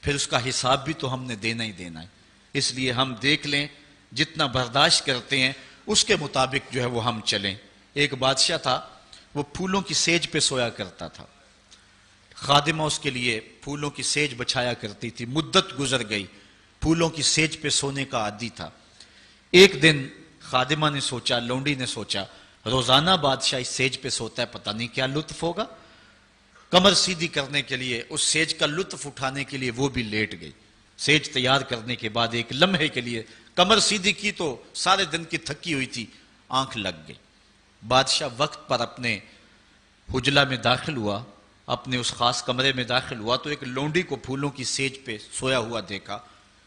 پھر اس کا حساب بھی تو ہم نے دینا ہی دینا ہے. اس لیے ہم دیکھ لیں جتنا برداشت کرتے ہیں اس کے مطابق جو ہے وہ ہم چلیں. ایک بادشاہ تھا، وہ پھولوں کی سیج پہ سویا کرتا تھا. خادمہ اس کے لیے پھولوں کی سیج بچھایا کرتی تھی. مدت گزر گئی، پھولوں کی سیج پہ سونے کا عادی تھا. ایک دن خادمہ نے سوچا، لونڈی نے سوچا، روزانہ بادشاہ اس سیج پہ سوتا ہے، پتہ نہیں کیا لطف ہوگا. کمر سیدھی کرنے کے لیے، اس سیج کا لطف اٹھانے کے لیے وہ بھی لیٹ گئی. سیج تیار کرنے کے بعد ایک لمحے کے لیے کمر سیدھی کی تو سارے دن کی تھکی ہوئی تھی، آنکھ لگ گئی. بادشاہ وقت پر اپنے حجلہ میں داخل ہوا، اپنے اس خاص کمرے میں داخل ہوا تو ایک لونڈی کو پھولوں کی سیج پہ سویا ہوا دیکھا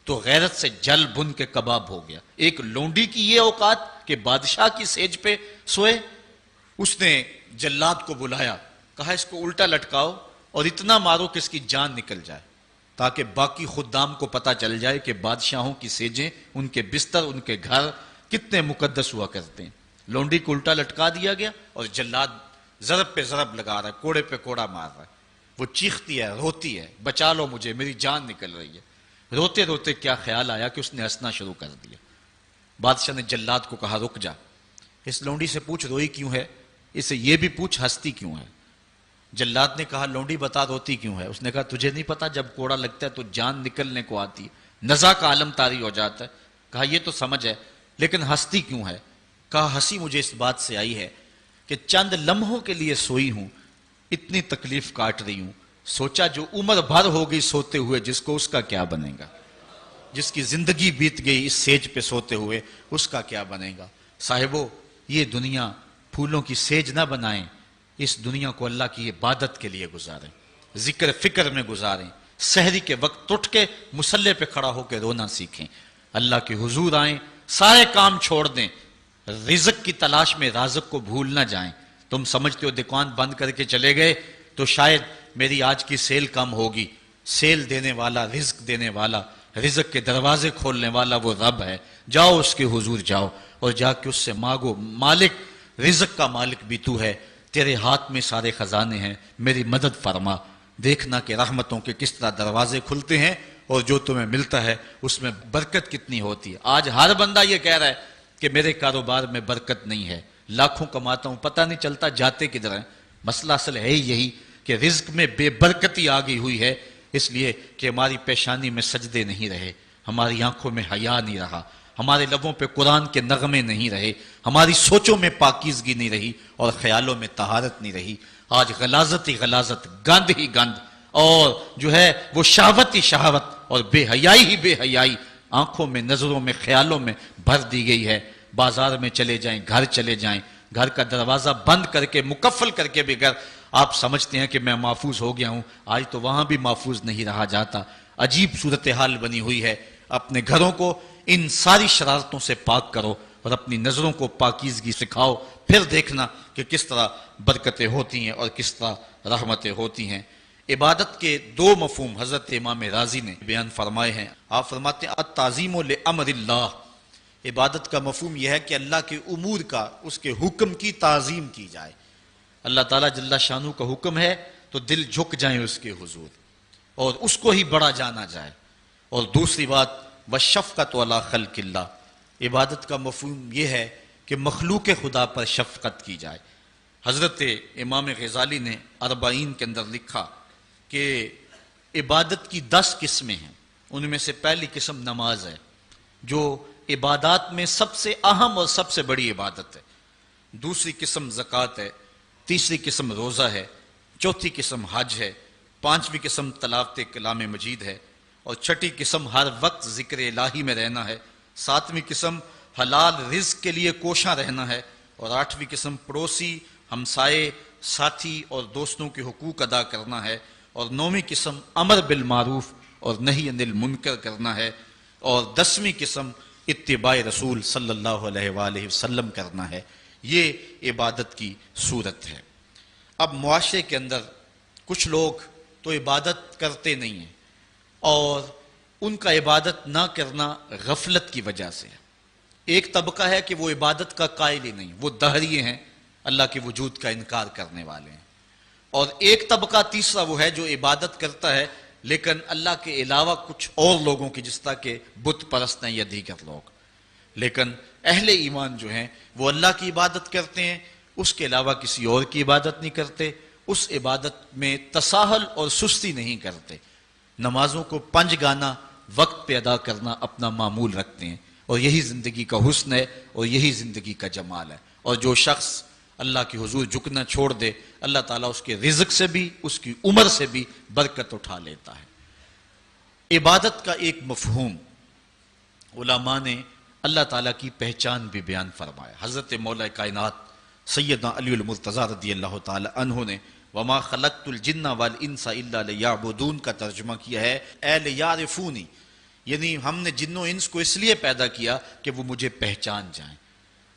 تو غیرت سے جل بن کے کباب ہو گیا. ایک لونڈی کی یہ اوقات کہ بادشاہ کی سیج پہ سوئے. اس نے جلاد کو بلایا، کہا اس کو الٹا لٹکاؤ اور اتنا مارو کہ اس کی جان نکل جائے، تاکہ باقی خدام کو پتہ چل جائے کہ بادشاہوں کی سیجیں، ان کے بستر، ان کے گھر کتنے مقدس ہوا کرتے ہیں. لونڈی کو الٹا لٹکا دیا گیا اور جلاد ضرب پہ ضرب لگا رہا ہے، کوڑے پہ کوڑا مار رہا ہے. وہ چیختی ہے، روتی ہے، بچا لو مجھے، میری جان نکل رہی ہے. روتے روتے کیا خیال آیا کہ اس نے ہنسنا شروع کر دیا. بادشاہ نے جلاد کو کہا رک جا، اس لونڈی سے پوچھ روئی کیوں ہے، اسے یہ بھی پوچھ ہنستی کیوں ہے. جلاد نے کہا لونڈی بتا روتی کیوں ہے. اس نے کہا تجھے نہیں پتا جب کوڑا لگتا ہے تو جان نکلنے کو آتی ہے، نزا کا عالم طاری ہو جاتا ہے. کہا یہ تو سمجھ ہے، لیکن ہنستی کیوں ہے. کہا ہنسی مجھے اس بات سے آئی ہے کہ چند لمحوں کے لیے سوئی ہوں، اتنی تکلیف کاٹ رہی ہوں، سوچا جو عمر بھر ہو گئی سوتے ہوئے جس کو، اس کا کیا بنے گا. جس کی زندگی بیت گئی اس سیج پہ سوتے ہوئے، اس کا کیا بنے گا. صاحبو، یہ دنیا پھولوں کی سیج نہ بنائیں، اس دنیا کو اللہ کی عبادت کے لیے گزاریں، ذکر فکر میں گزاریں. سحری کے وقت اٹھ کے مصلے پہ کھڑا ہو کے رونا سیکھیں، اللہ کے حضور آئیں، سارے کام چھوڑ دیں، رزق کی تلاش میں رازق کو بھول نہ جائیں. تم سمجھتے ہو دکان بند کر کے چلے گئے تو شاید میری آج کی سیل کم ہوگی. سیل دینے والا، رزق دینے والا، رزق کے دروازے کھولنے والا وہ رب ہے. جاؤ اس کے حضور جاؤ اور جا کے اس سے مانگو، مالک، رزق کا مالک بھی تو ہے، تیرے ہاتھ میں سارے خزانے ہیں، میری مدد فرما. دیکھنا کہ رحمتوں کے کس طرح دروازے کھلتے ہیں اور جو تمہیں ملتا ہے اس میں برکت کتنی ہوتی ہے. آج ہر بندہ یہ کہہ رہا ہے کہ میرے کاروبار میں برکت نہیں ہے، لاکھوں کماتا ہوں، پتہ نہیں چلتا جاتے کدھر ہیں. مسئلہ اصل ہے یہی کہ رزق میں بے برکتی آ گئی ہوئی ہے، اس لیے کہ ہماری پیشانی میں سجدے نہیں رہے، ہماری آنکھوں میں حیا نہیں رہا، ہمارے لبوں پہ قرآن کے نغمے نہیں رہے، ہماری سوچوں میں پاکیزگی نہیں رہی اور خیالوں میں طہارت نہیں رہی. آج غلاظت ہی غلاظت، گند ہی گند، اور جو ہے وہ شہوت ہی شہوت اور بے حیائی ہی بے حیائی آنکھوں میں، نظروں میں، خیالوں میں بھر دی گئی ہے. بازار میں چلے جائیں، گھر چلے جائیں، گھر کا دروازہ بند کر کے، مقفل کر کے بھی گھر آپ سمجھتے ہیں کہ میں محفوظ ہو گیا ہوں، آج تو وہاں بھی محفوظ نہیں رہا جاتا. عجیب صورتحال بنی ہوئی ہے. اپنے گھروں کو ان ساری شرارتوں سے پاک کرو اور اپنی نظروں کو پاکیزگی سکھاؤ، پھر دیکھنا کہ کس طرح برکتیں ہوتی ہیں اور کس طرح رحمتیں ہوتی ہیں. عبادت کے دو مفہوم حضرت امام رازی نے بیان فرمائے ہیں. آپ فرماتے ہیں التعظیم لامر اللہ. عبادت کا مفہوم یہ ہے کہ اللہ کے امور کا، اس کے حکم کی تعظیم کی جائے. اللہ تعالیٰ جل شانہ کا حکم ہے تو دل جھک جائیں اس کے حضور اور اس کو ہی بڑا جانا جائے. اور دوسری بات والشفقۃ علی خلق اللہ. عبادت کا مفہوم یہ ہے کہ مخلوق خدا پر شفقت کی جائے. حضرت امام غزالی نے اربعین کے اندر لکھا کہ عبادت کی 10 قسمیں ہیں. ان میں سے پہلی قسم نماز ہے، جو عبادات میں سب سے اہم اور سب سے بڑی عبادت ہے. دوسری قسم زکوٰۃ ہے، تیسری قسم روزہ ہے، چوتھی قسم حج ہے، پانچویں قسم تلاوت کلام مجید ہے، اور چھٹی قسم ہر وقت ذکر الہی میں رہنا ہے، ساتویں قسم حلال رزق کے لیے کوشاں رہنا ہے، اور آٹھویں قسم پڑوسی، ہمسائے، ساتھی اور دوستوں کے حقوق ادا کرنا ہے، اور نویں قسم امر بالمعروف اور نہی عن المنکر کرنا ہے، اور 10ویں قسم اتباع رسول صلی اللہ علیہ وآلہ وسلم کرنا ہے. یہ عبادت کی صورت ہے. اب معاشرے کے اندر کچھ لوگ تو عبادت کرتے نہیں ہیں اور ان کا عبادت نہ کرنا غفلت کی وجہ سے ہے. ایک طبقہ ہے کہ وہ عبادت کا قائل ہی نہیں، وہ دہریے ہیں، اللہ کے وجود کا انکار کرنے والے ہیں. اور ایک طبقہ تیسرا وہ ہے جو عبادت کرتا ہے لیکن اللہ کے علاوہ کچھ اور لوگوں کی، جس طرح کہ بت پرست ہیں یا دیگر لوگ. لیکن اہل ایمان جو ہیں وہ اللہ کی عبادت کرتے ہیں، اس کے علاوہ کسی اور کی عبادت نہیں کرتے، اس عبادت میں تساہل اور سستی نہیں کرتے. نمازوں کو 5 گانا وقت پہ ادا کرنا اپنا معمول رکھتے ہیں، اور یہی زندگی کا حسن ہے اور یہی زندگی کا جمال ہے. اور جو شخص اللہ کے حضور جھکنا چھوڑ دے، اللہ تعالیٰ اس کے رزق سے بھی، اس کی عمر سے بھی برکت اٹھا لیتا ہے. عبادت کا ایک مفہوم علماء نے اللہ تعالیٰ کی پہچان بھی بیان فرمایا. حضرت مولا کائنات سیدنا علی المرتضیٰ رضی اللہ تعالیٰ عنہ نے وما خلقت الجن والانس الا لیعبدون کا ترجمہ کیا ہے اے لیعرفونی، یعنی ہم نے جن و انس کو اس لیے پیدا کیا کہ وہ مجھے پہچان جائیں.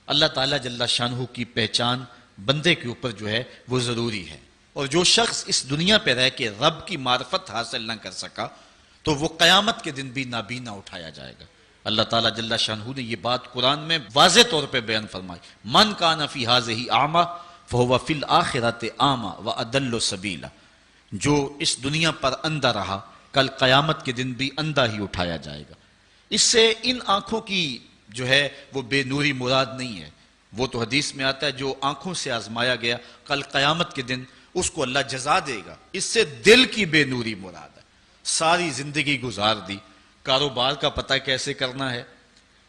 اللہ تعالیٰ جل شانہ کی پہچان بندے کے اوپر جو ہے وہ ضروری ہے. اور جو شخص اس دنیا پہ رہ کے رب کی معرفت حاصل نہ کر سکا تو وہ قیامت کے دن بھی نابینا اٹھایا جائے گا. اللہ تعالیٰ جل شانہ نے یہ بات قرآن میں واضح طور پہ بیان فرمائی، من کان فی ھذہ اعمی فہو فی الآخرۃ اعمی واضل سبیلا. جو اس دنیا پر اندھا رہا کل قیامت کے دن بھی اندھا ہی اٹھایا جائے گا. اس سے ان آنکھوں کی جو ہے وہ بے نوری مراد نہیں ہے. وہ تو حدیث میں آتا ہے جو آنکھوں سے آزمایا گیا کل قیامت کے دن اس کو اللہ جزا دے گا. اس سے دل کی بے نوری مراد ہے. ساری زندگی گزار دی، کاروبار کا پتہ کیسے کرنا ہے،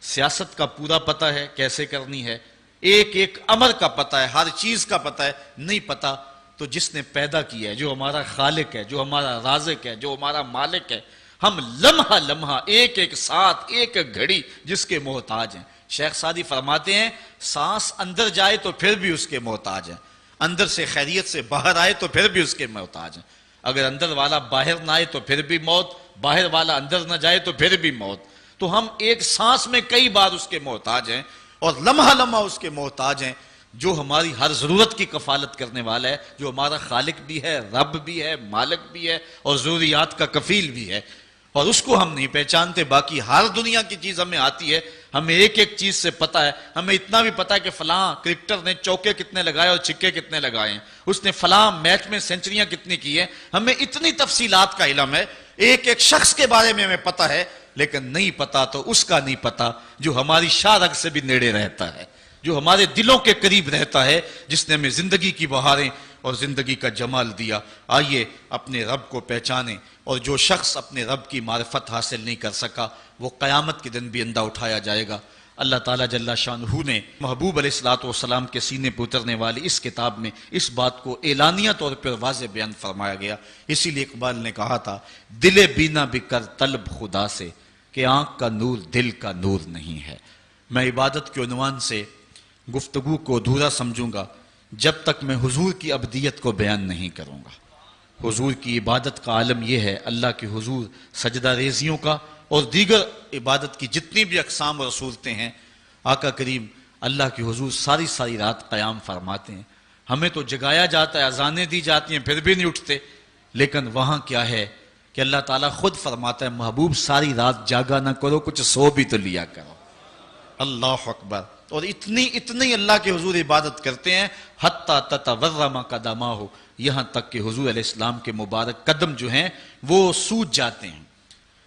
سیاست کا پورا پتہ ہے کیسے کرنی ہے، ایک ایک امر کا پتہ ہے، ہر چیز کا پتہ ہے، نہیں پتہ تو جس نے پیدا کیا ہے، جو ہمارا خالق ہے، جو ہمارا رازق ہے، جو ہمارا مالک ہے، ہم لمحہ لمحہ ایک ایک ساتھ ایک ایک گھڑی جس کے محتاج ہیں. شیخ سعدی فرماتے ہیں سانس اندر جائے تو پھر بھی اس کے محتاج ہیں، اندر سے خیریت سے باہر آئے تو پھر بھی اس کے محتاج ہیں. اگر اندر والا باہر نہ آئے تو پھر بھی موت، باہر والا اندر نہ جائے تو پھر بھی موت. تو ہم ایک سانس میں کئی بار اس کے محتاج ہیں اور لمحہ لمحہ اس کے محتاج ہیں. جو ہماری ہر ضرورت کی کفالت کرنے والا ہے، جو ہمارا خالق بھی ہے، رب بھی ہے، مالک بھی ہے اور ضروریات کا کفیل بھی ہے، اور اس کو ہم نہیں پہچانتے. باقی ہر دنیا کی چیز ہمیں آتی ہے، ہمیں ایک ایک چیز سے پتہ ہے. ہمیں اتنا بھی پتہ ہے کہ فلاں کرکٹر نے چوکے کتنے لگائے اور چھکے کتنے لگائے ہیں، اس نے فلاں میچ میں سینچریاں کتنی کی ہیں. ہمیں اتنی تفصیلات کا علم ہے، ایک ایک شخص کے بارے میں ہمیں پتہ ہے. لیکن نہیں پتہ تو اس کا نہیں پتہ جو ہماری شاہ رگ سے بھی نیڑے رہتا ہے، جو ہمارے دلوں کے قریب رہتا ہے، جس نے ہمیں زندگی کی بہاریں اور زندگی کا جمال دیا. آئیے اپنے رب کو پہچانیں. اور جو شخص اپنے رب کی معرفت حاصل نہیں کر سکا وہ قیامت کے دن بھی اندھا اٹھایا جائے گا. اللہ تعالیٰ جل شانہ نے محبوب علیہ الصلوۃ والسلام کے سینے پہ اترنے والی اس کتاب میں اس بات کو اعلانیہ طور پر واضح بیان فرمایا گیا. اسی لیے اقبال نے کہا تھا دل بینا بھی کر طلب خدا سے کہ آنکھ کا نور دل کا نور نہیں ہے. میں عبادت کے عنوان سے گفتگو کو ادھورا سمجھوں گا جب تک میں حضور کی ابدیت کو بیان نہیں کروں گا. حضور کی عبادت کا عالم یہ ہے، اللہ کے حضور سجدہ ریزیوں کا اور دیگر عبادت کی جتنی بھی اقسام اور صورتیں ہیں، آقا کریم اللہ کے حضور ساری ساری رات قیام فرماتے ہیں. ہمیں تو جگایا جاتا ہے، اذانیں دی جاتی ہیں، پھر بھی نہیں اٹھتے. لیکن وہاں کیا ہے کہ اللہ تعالیٰ خود فرماتا ہے محبوب ساری رات جاگا نہ کرو، کچھ سو بھی تو لیا کرو. اللہ اکبر. اور اتنی اللہ کے حضور عبادت کرتے ہیں حتی تتورم قدماہ، یہاں تک کہ حضور علیہ السلام کے مبارک قدم جو ہیں وہ سوج جاتے ہیں.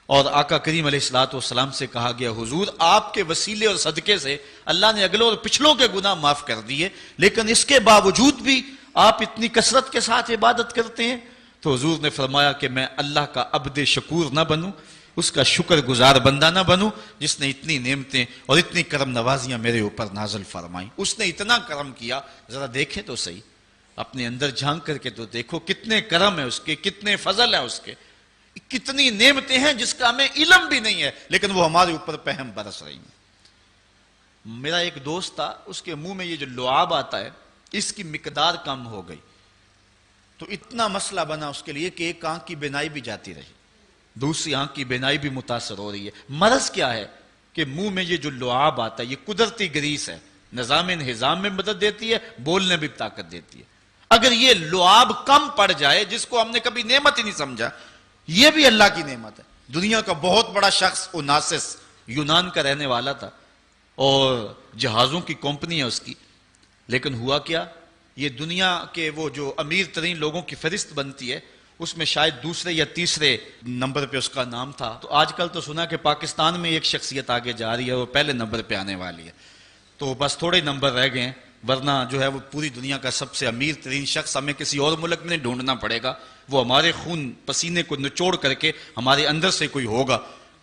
اور آقا کریم علیہ الصلوۃ والسلام سے کہا گیا حضور آپ کے وسیلے اور صدقے سے اللہ نے اگلوں اور پچھلوں کے گناہ معاف کر دیے، لیکن اس کے باوجود بھی آپ اتنی کثرت کے ساتھ عبادت کرتے ہیں. تو حضور نے فرمایا کہ میں اللہ کا عبد شکور نہ بنوں، اس کا شکر گزار بندہ نہ بنوں جس نے اتنی نعمتیں اور اتنی کرم نوازیاں میرے اوپر نازل فرمائیں. اس نے اتنا کرم کیا، ذرا دیکھیں تو صحیح، اپنے اندر جھانک کر کے تو دیکھو کتنے کرم ہے اس کے، کتنے فضل ہے اس کے، کتنی نعمتیں ہیں جس کا ہمیں علم بھی نہیں ہے لیکن وہ ہمارے اوپر پہم برس رہی ہیں. میرا ایک دوست تھا، اس کے منہ میں یہ جو لعاب آتا ہے اس کی مقدار کم ہو گئی تو اتنا مسئلہ بنا اس کے لیے کہ ایک آنکھ کی بینائی بھی جاتی رہی، دوسری آنکھ کی بینائی بھی متاثر ہو رہی ہے. مرض کیا ہے کہ منہ میں یہ جو لعاب آتا ہے یہ قدرتی گریس ہے، نظام انہضام میں مدد دیتی ہے، بولنے بھی طاقت دیتی ہے. اگر یہ لعاب کم پڑ جائے جس کو ہم نے کبھی نعمت ہی نہیں سمجھا، یہ بھی اللہ کی نعمت ہے. دنیا کا بہت بڑا شخص اوناسس یونان کا رہنے والا تھا اور جہازوں کی کمپنی ہے اس کی، لیکن ہوا کیا، یہ دنیا کے وہ جو امیر ترین لوگوں کی فہرست بنتی ہے اس میں شاید دوسرے یا تیسرے نمبر پہ اس کا نام تھا. تو آج کل تو سنا کہ پاکستان میں ایک شخصیت آگے جا رہی ہے، وہ پہلے نمبر پہ آنے والی ہے. تو بس تھوڑے نمبر رہ گئے ہیں، ورنہ جو ہے وہ پوری دنیا کا سب سے امیر ترین شخص ہمیں کسی اور ملک میں نہیں ڈھونڈنا پڑے گا، وہ ہمارے خون پسینے کو نچوڑ کر کے ہمارے اندر سے کوئی ہوگا.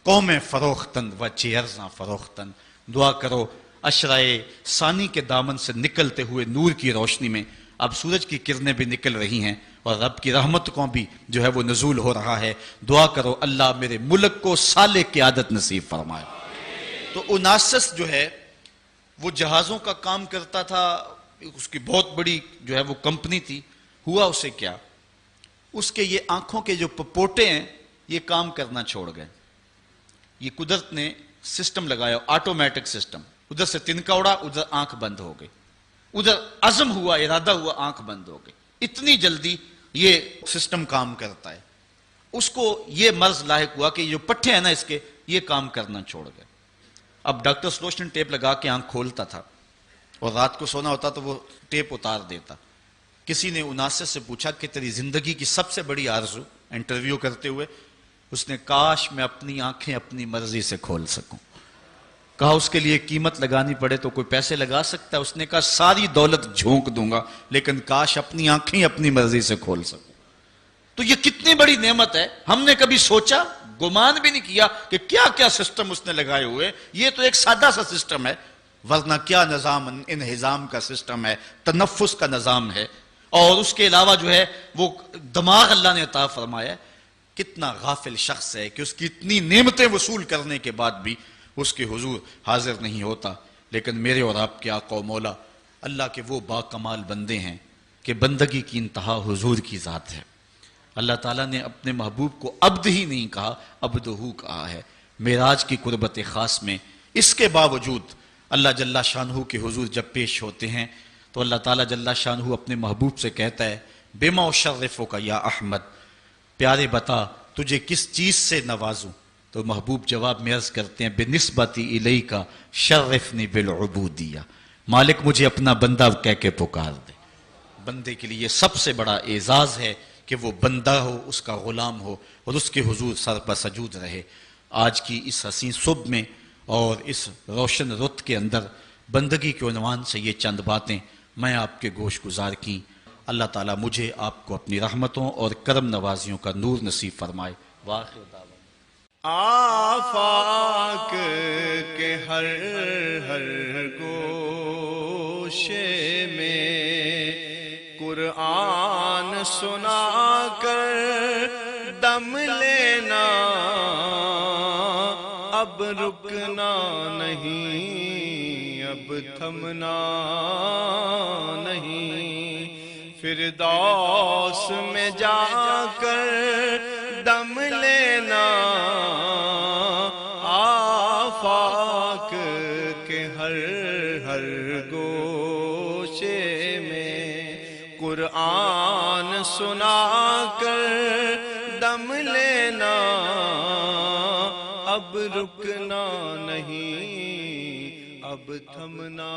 قوم فروختن و چیرزاں فروختن. دعا کرو اشرائے ثانی کے دامن سے نکلتے ہوئے نور کی روشنی میں اب سورج کی کرنیں بھی نکل رہی ہیں اور رب کی رحمت کو بھی جو ہے وہ نزول ہو رہا ہے. دعا کرو اللہ میرے ملک کو صالح قیادت نصیب فرمائے. تو اوناسس جو ہے وہ جہازوں کا کام کرتا تھا، اس کی بہت بڑی جو ہے وہ کمپنی تھی. ہوا اسے کیا، اس کے یہ آنکھوں کے جو پپوٹے ہیں یہ کام کرنا چھوڑ گئے. یہ قدرت نے سسٹم لگایا، آٹومیٹک سسٹم. ادھر سے تنکا اڑا، ادھر آنکھ بند ہو گئی. ادھر عزم ہوا، ارادہ ہوا، آنکھ بند ہو گئی. اتنی جلدی یہ سسٹم کام کرتا ہے. اس کو یہ مرض لاحق ہوا کہ جو پٹھے ہیں نا اس کے، یہ کام کرنا چھوڑ گئے. اب ڈاکٹر سلوشن ٹیپ لگا کے آنکھ کھولتا تھا اور رات کو سونا ہوتا تو وہ ٹیپ اتار دیتا. کسی نے اوناسس سے پوچھا کہ تیری زندگی کی سب سے بڑی آرزو، انٹرویو کرتے ہوئے اس نے کاش میں اپنی آنکھیں اپنی مرضی سے کھول سکوں. کہا اس کے لیے قیمت لگانی پڑے تو کوئی پیسے لگا سکتا ہے؟ اس نے کہا ساری دولت جھونک دوں گا لیکن کاش اپنی آنکھیں اپنی مرضی سے کھول سکوں. تو یہ کتنی بڑی نعمت ہے، ہم نے کبھی سوچا، گمان بھی نہیں کیا کہ کیا کیا سسٹم اس نے لگائے ہوئے. یہ تو ایک سادہ سا سسٹم ہے، ورنہ کیا نظام انہضام کا سسٹم ہے، تنفس کا نظام ہے. اور اس کے علاوہ جو ہے وہ دماغ اللہ نے عطا فرمایا. کتنا غافل شخص ہے کہ اس کی اتنی نعمتیں وصول کرنے کے بعد بھی اس کے حضور حاضر نہیں ہوتا. لیکن میرے اور آپ کے آقا و مولا اللہ کے وہ با کمال بندے ہیں کہ بندگی کی انتہا حضور کی ذات ہے. اللہ تعالیٰ نے اپنے محبوب کو عبد ہی نہیں کہا، عبدہو کہا ہے معراج کی قربت خاص میں. اس کے باوجود اللہ جل شانہ کے حضور جب پیش ہوتے ہیں تو اللہ تعالیٰ جل شانہ اپنے محبوب سے کہتا ہے بما اشرفک یا احمد، پیارے بتا تجھے کس چیز سے نوازوں. تو محبوب جواب میں عرض کرتے ہیں بنسبتی الیک شرفنی بالعبودیہ، مالک مجھے اپنا بندہ کہہ کے پکار دے. بندے کے لیے سب سے بڑا اعزاز ہے کہ وہ بندہ ہو، اس کا غلام ہو اور اس کے حضور سر پر سجود رہے. آج کی اس حسین صبح میں اور اس روشن رت کے اندر بندگی کے عنوان سے یہ چند باتیں میں آپ کے گوش گزار کی. اللہ تعالیٰ مجھے آپ کو اپنی رحمتوں اور کرم نوازیوں کا نور نصیب فرمائے. واخر دعوانا آفاق کے ہر ہر گوشے میں قرآن سنا کر دم لینا، اب رکنا نہیں، اب تھمنا نہیں. فردوس میں جا کر دم لینا، آفاق کے ہر ہر گوشے میں قرآن سنا کر دم لینا، اب رکنا نہیں، اب تھمنا